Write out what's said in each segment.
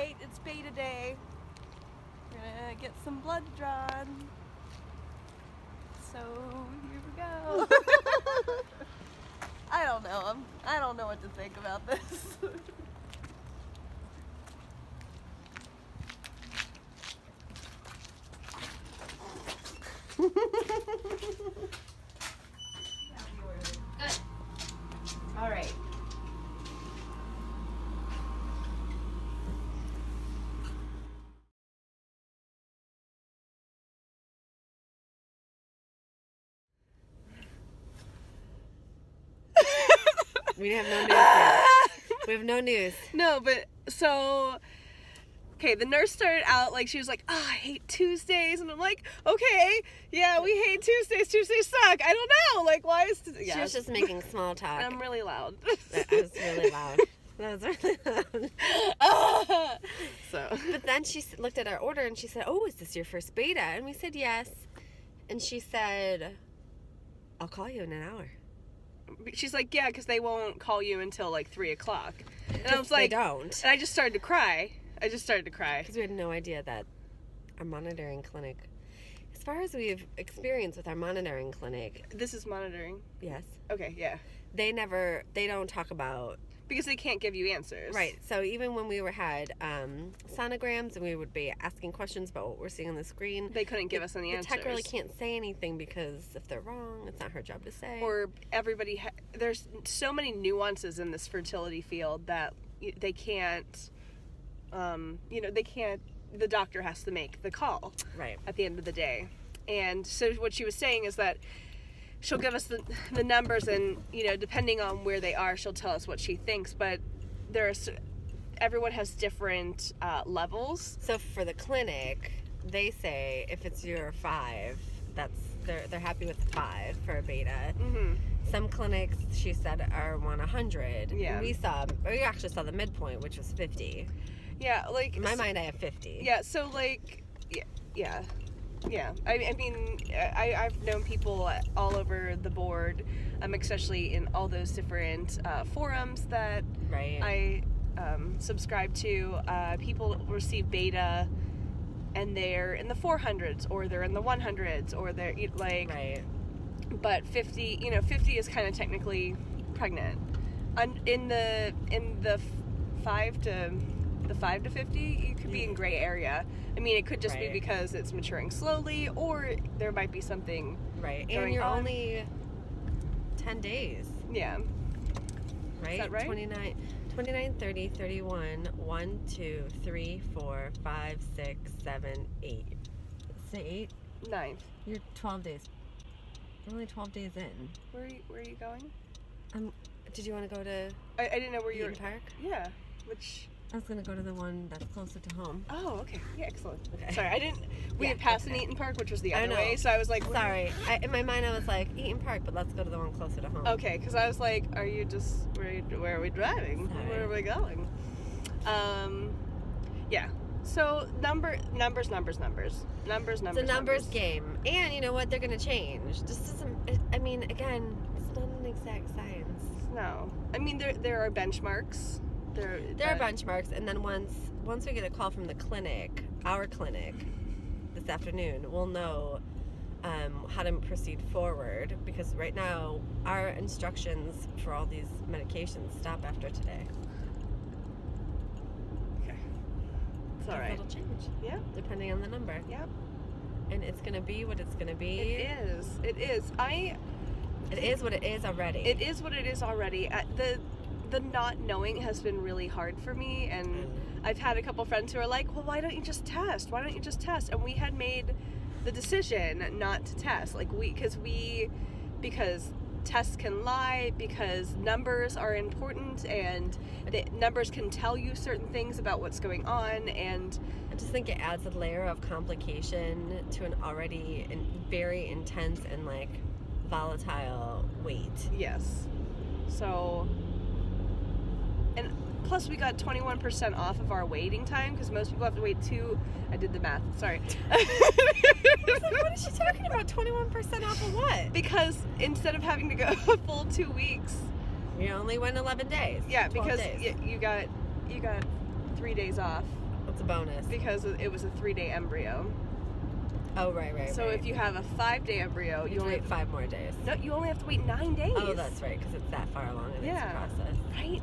right, it's beta day. We're gonna get some blood drawn. So here we go. I don't know. I don't know what to think about this. Good. All right. We have no news yet. We have no news. No, but so, okay, the nurse started out like, she was like, oh, I hate Tuesdays. And I'm like, okay, yeah, we hate Tuesdays. Tuesdays suck. I don't know. Like, why is yeah. She was just making small talk. I'm really loud. I was really loud. That was really loud. So. But then she looked at our order and she said, oh, is this your first beta? And we said yes. And she said, I'll call you in an hour. She's like, yeah, because they won't call you until like 3 o'clock. And I was like, they don't. And I just started to cry. Because we had no idea that our monitoring clinic, as far as we've experienced with our monitoring clinic. This is monitoring? Yes. Okay, yeah. They don't talk about. Because they can't give you answers. Right. So even when we had sonograms and we would be asking questions about what we're seeing on the screen, they couldn't give us any answers. The tech really can't say anything because if they're wrong, it's not her job to say. Or everybody, there's so many nuances in this fertility field that they can't, the doctor has to make the call. Right. At the end of the day. And so what she was saying is that she'll give us the numbers, and depending on where they are, she'll tell us what she thinks. But everyone has different levels. So for the clinic, they say if it's 0 or 5, they're happy with 5 for a beta. Mm-hmm. Some clinics, she said, are 100. Yeah. We actually saw the midpoint, which was 50. Yeah, like in my mind, I have 50. Yeah. So like, yeah. Yeah, I mean, I've known people all over the board, especially in all those different forums that I subscribe to. People receive beta, and they're in the 400s, or they're in the 100s, or they're like. Right. But 50 is kind of technically pregnant. In the 5 to 50, you could be in gray area. I mean, it could just be because it's maturing slowly, or there might be something and you're only 10 days. Yeah. Right? Is that right? 29, 30, 31, 1, 2, 3, 4, 5, 6, 7, 8. Say 8? 9. You're 12 days. You're only 12 days in. Where are you going? Did you want to go to I didn't know where you were. Eaton Park? Yeah. Which... I was going to go to the one that's closer to home. Oh, okay. Yeah, excellent. Okay. Sorry, I didn't... We had passed an Eaton Park, which was the other way, so I was like... Sorry. In my mind, I was like, Eaton Park, but let's go to the one closer to home. Okay, because I was like, are you just... Where are we driving? Sorry. Where are we going? Yeah. So, numbers. It's a numbers game. And you know what? They're going to change. This isn't... I mean, again, it's not an exact science. No. I mean, there are benchmarks. There are benchmarks, and then once we get a call from the clinic, our clinic, this afternoon, we'll know how to proceed forward, because right now our instructions for all these medications stop after today. Okay. It's all right. It'll change. Yeah. Depending on the number. Yep. And it's going to be what it's going to be. It is. It is. It is what it is already. It is what it is already. The not knowing has been really hard for me, and I've had a couple friends who are like, well, why don't you just test? Why don't you just test? And we had made the decision not to test, because tests can lie, because numbers are important, and the numbers can tell you certain things about what's going on, and I just think it adds a layer of complication to an already very intense and volatile weight. Yes. So... And plus we got 21% off of our waiting time, because most people have to wait 2. I did the math. Sorry. What is she talking about? 21% off of what? Because instead of having to go a full 2 weeks, you only went 11 days. Yeah, because days. you got 3 days off What's a bonus? Because it was a 3-day embryo. Oh, right. So if you have a 5-day embryo, you only wait 5 more days. No, you only have to wait 9 days. Oh, that's right, because it's that far along in its process. Right.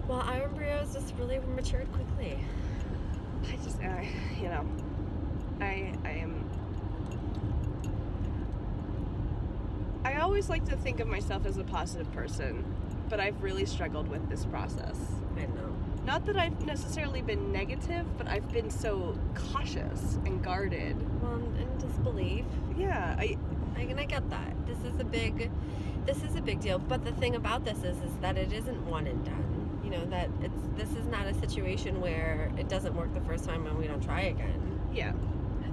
Well, our embryos just really matured quickly. I just, you know, I always like to think of myself as a positive person, but I've really struggled with this process. I know. Not that I've necessarily been negative, but I've been so cautious and guarded. Well, and disbelief. Yeah, I get that. This is a big deal. But the thing about this is that it isn't one and done. You know, that this is not a situation where it doesn't work the first time and we don't try again. Yeah,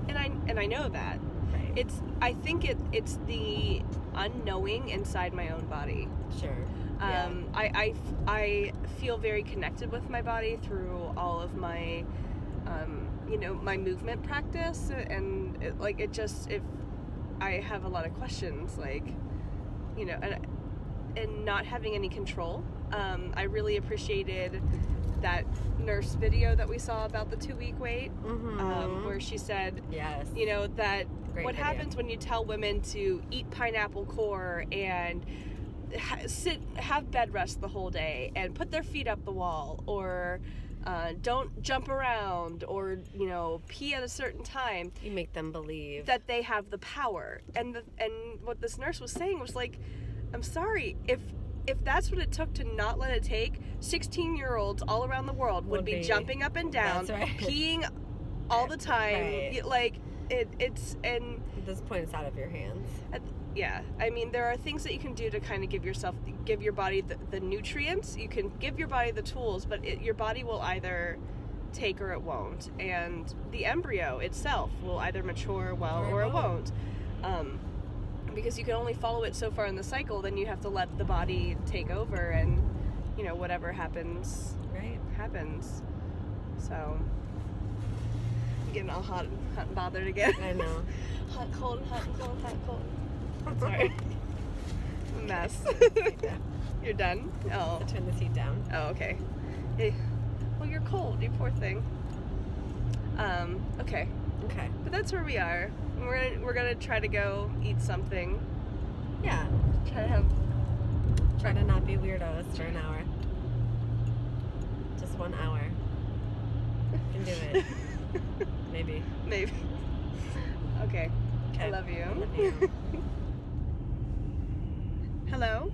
and I know that. Right. I think it's the unknowing inside my own body. Sure. I feel very connected with my body through all of my, my movement practice, and if I have a lot of questions, and not having any control. I really appreciated that nurse video that we saw about the 2-week wait, where she said, yes, that Great what video. happens when you tell women to eat pineapple core and have bed rest the whole day and put their feet up the wall, or don't jump around, or pee at a certain time. You make them believe that they have the power. And what this nurse was saying was like, I'm sorry, if that's what it took to not let it take, 16-year-olds all around the world would be jumping up and down, peeing all the time. Right. It's and at this point it's out of your hands. Yeah, I mean, there are things that you can do to kind of give your body the nutrients. You can give your body the tools, but your body will either take or it won't. And the embryo itself will either mature well or it won't. Because you can only follow it so far in the cycle, then you have to let the body take over, and whatever happens, happens. So I'm getting all hot and bothered again. I know. Hot, cold, hot and cold, hot, cold. I'm sorry. Mess. You're done? Oh. So turn this heat down. Oh, okay. Hey. Well, you're cold, you poor thing. Okay. Okay. But that's where we are. We're gonna try to go eat something. Yeah. Try to not be weirdos for an hour. Just 1 hour. You can do it. Maybe. Okay. I love you. Love you. Hello?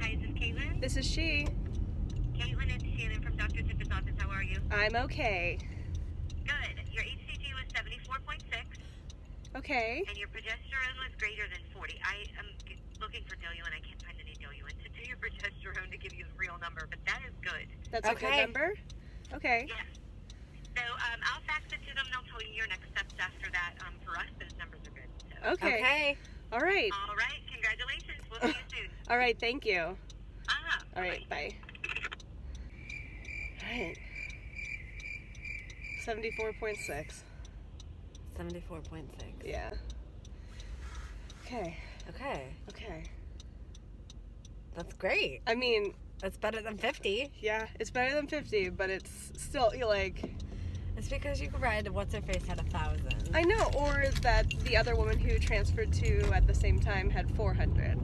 Hi, is this Caitlin? This is she. Caitlin, it's Shannon from Dr. Tipper's office. How are you? I'm okay. Good. Your HCG was 74.6. Okay. And your progesterone was greater than 40. I am looking for diluent. I can't find any diluent to do your progesterone to give you the real number, but that is good. That's a good number? Okay. Yes. So I'll fax it to them. They'll tell you your next steps after that. For us, those numbers are good. So. Okay. All right. All right. Congratulations. We'll see you soon. All right. Thank you. All right. Bye. All right. 74.6. 74.6. Yeah. Okay. That's great. I mean, that's better than 50. Yeah, it's better than 50, but it's still, It's because you read What's-Her-Face had 1,000. I know, or that the other woman who transferred to at the same time had 400.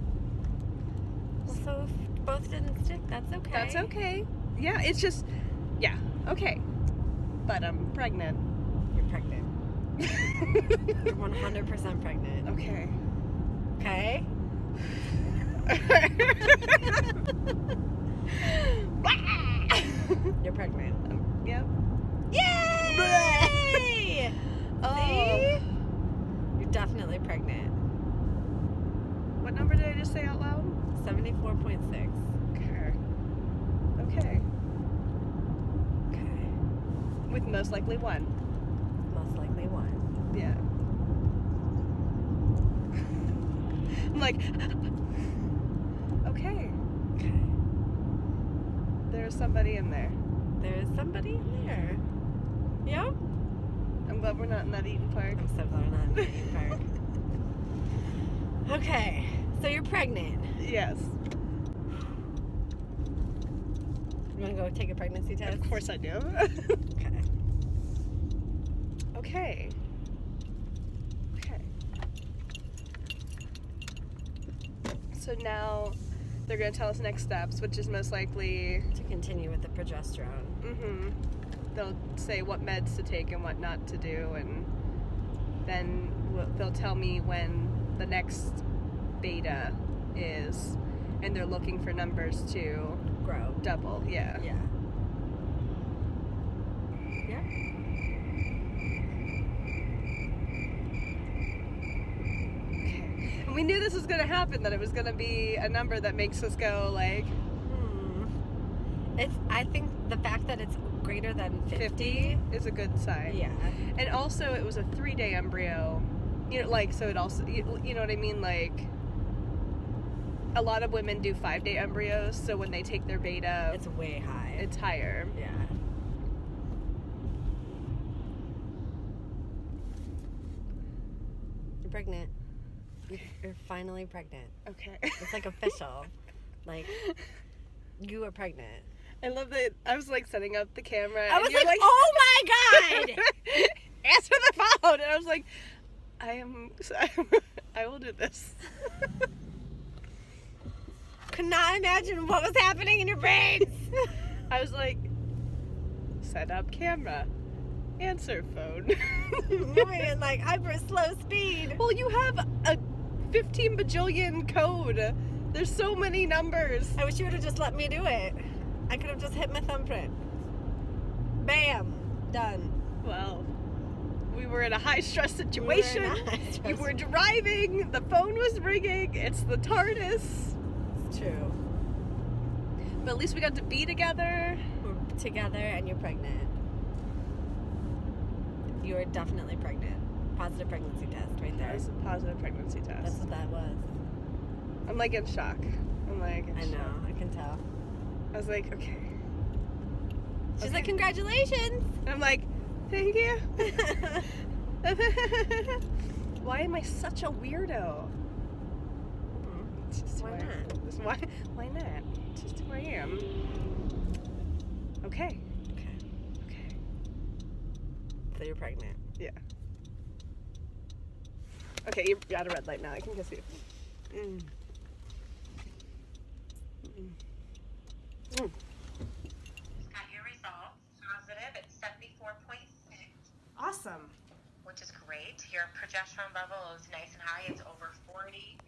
Well, so if both didn't stick, that's okay. That's okay. Yeah, it's just, okay. But I'm pregnant. You're pregnant. You're 100% pregnant. Okay. Okay? You're pregnant. Yep. Yay! Oh. See? You're definitely pregnant. What number did I just say out loud? 74.6. Okay. With most likely 1. Most likely 1. Yeah. I'm like, okay. There's somebody in there. There is somebody in there. Yep. I'm glad we're not in that eating park. I'm so glad we're not in that eating park. Okay. So you're pregnant. Yes. You want to go take a pregnancy test? Of course I do. Okay. Okay. So now they're going to tell us next steps, which is most likely... To continue with the progesterone. Mm-hmm. They'll say what meds to take and what not to do, and then they'll tell me when the next beta is, and they're looking for numbers to... Grow. Double, yeah. Yeah. Yeah. We knew this was going to happen, that it was going to be a number that makes us go like... I think the fact that it's greater than 50 is a good sign. Yeah. And also, it was a 3-day embryo. You know, like, so it also... You know what I mean? Like, a lot of women do 5-day embryos, so when they take their beta... It's way high. It's higher. Yeah. You're pregnant. You're finally pregnant. Okay. It's like official. Like, you are pregnant. I love that. I was like setting up the camera. I was and you're like, oh my god! Answer the phone! And I was like, I will do this. Could not imagine what was happening in your brains. I was like, set up camera. Answer phone. Moving at like hyper slow speed. Well, you have a 15 bajillion code. There's so many numbers. I wish you would have just let me do it. I could have just hit my thumbprint. Bam. Done. Well, we were in a high-stress situation. You were driving. The phone was ringing. It's the TARDIS. It's true. But at least we got to be together. We're together and you're pregnant. You are definitely pregnant. Positive pregnancy test right there. That was a positive pregnancy test. That's what that was. I'm like in shock. I know, I can tell. I was like, okay. She's like, congratulations! And I'm like, thank you. Why am I such a weirdo? It's just Why who I not? am. Why not? It's just who I am. Okay. So you're pregnant. Yeah. Okay, you're at a red light now. I can kiss you. Got your results. Positive. It's 74.6. Awesome. Which is great. Your progesterone level is nice and high. It's over 40.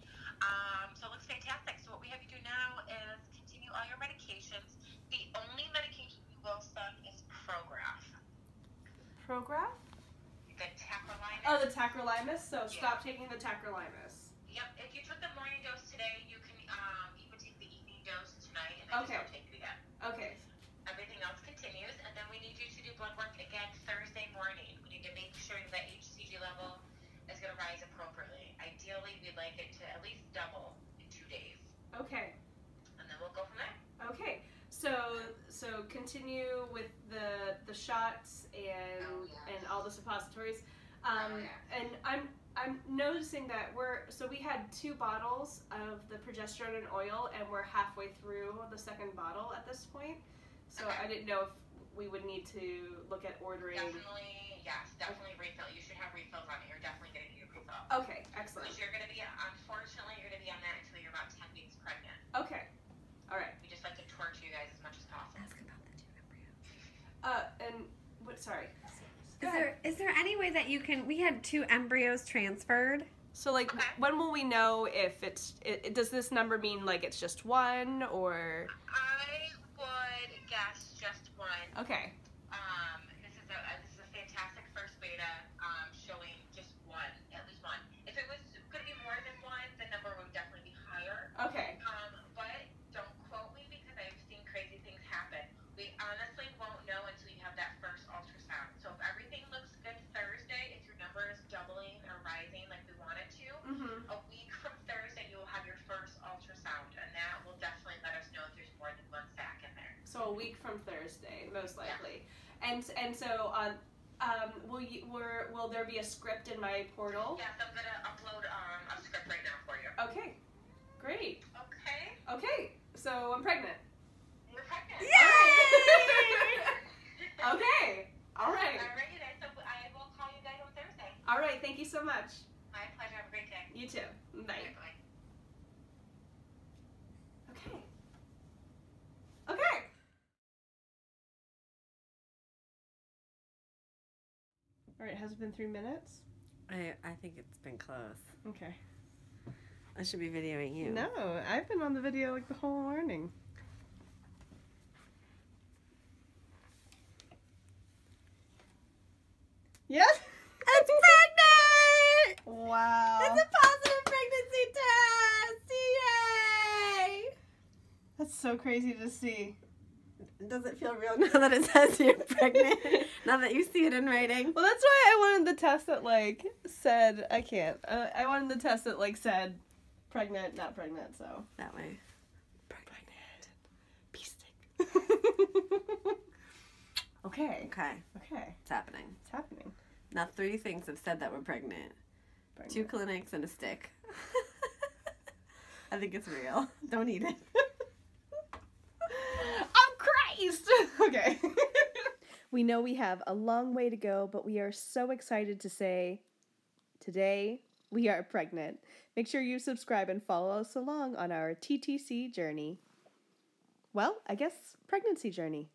So it looks fantastic. So what we have you do now is continue all your medications. The only medication you will stop is Prograf. Prograf? The tacrolimus. Oh, the tacrolimus. So stop taking the tacrolimus. Yep. If you took the morning dose today, you can you would take the evening dose tonight, and then just don't take it again. Okay. Everything else continues, and then we need you to do blood work again Thursday morning. We need to make sure that HCG level is going to rise appropriately. Ideally, we'd like it to at least double in 2 days. Okay. And then we'll go from there. Okay. So continue with the shots and all the suppositories. And I'm noticing that we had 2 bottles of the progesterone and oil, and we're halfway through the second bottle at this point. So I didn't know if we would need to look at ordering. Definitely, yes, definitely refill. You should have refills on it. You're definitely going to need a refill. Okay, excellent. Because you're going to be, unfortunately, you're going to be on that until you're about 10 weeks pregnant. Okay. All right. We just like to torture you guys as much as possible. Ask about the 2 embryos. Sorry. Is there any way that you can? We had 2 embryos transferred. So like, when will we know if does this number mean like it's just one or? I would guess just one. Okay. This is a fantastic first beta, showing just one, at least one. If it was going to be more than one, the number would definitely be higher. Okay. But don't quote me because I've seen crazy things happen. We honestly won't know until you have that first ultrasound. So if everything looks good Thursday, if your number is doubling or rising like we want it to, a week from Thursday you will have your first ultrasound, and that will definitely let us know if there's more than one sac in there. So a week from Thursday, most likely. Yeah. And so will there be a script in my portal? Yes, I'm gonna upload a script right now for you. Okay. Great. Okay. Okay. So I'm pregnant. You're pregnant. Yay! so much. My pleasure. Have a great day. You too. Bye. Bye. Okay. Okay. All right, has it been 3 minutes? I think it's been close. Okay. I should be videoing you. No, I've been on the video like the whole morning. Yes? It's pregnant! Wow. It's a positive pregnancy test! Yay! That's so crazy to see. Does it feel real now that it says you're pregnant? Now that you see it in writing? Well, that's why I wanted the test that, like, said, I can't. I wanted the test that, like, said pregnant, not pregnant, so. That way. Pregnant. Bee stick. Okay. Okay. Okay. It's happening. It's happening. Now 3 things have said that we're pregnant. 2 clinics and a stick. I think it's real. Don't eat it. Oh, Christ! Okay. We know we have a long way to go, but we are so excited to say, today we are pregnant. Make sure you subscribe and follow us along on our TTC journey. Well, I guess pregnancy journey.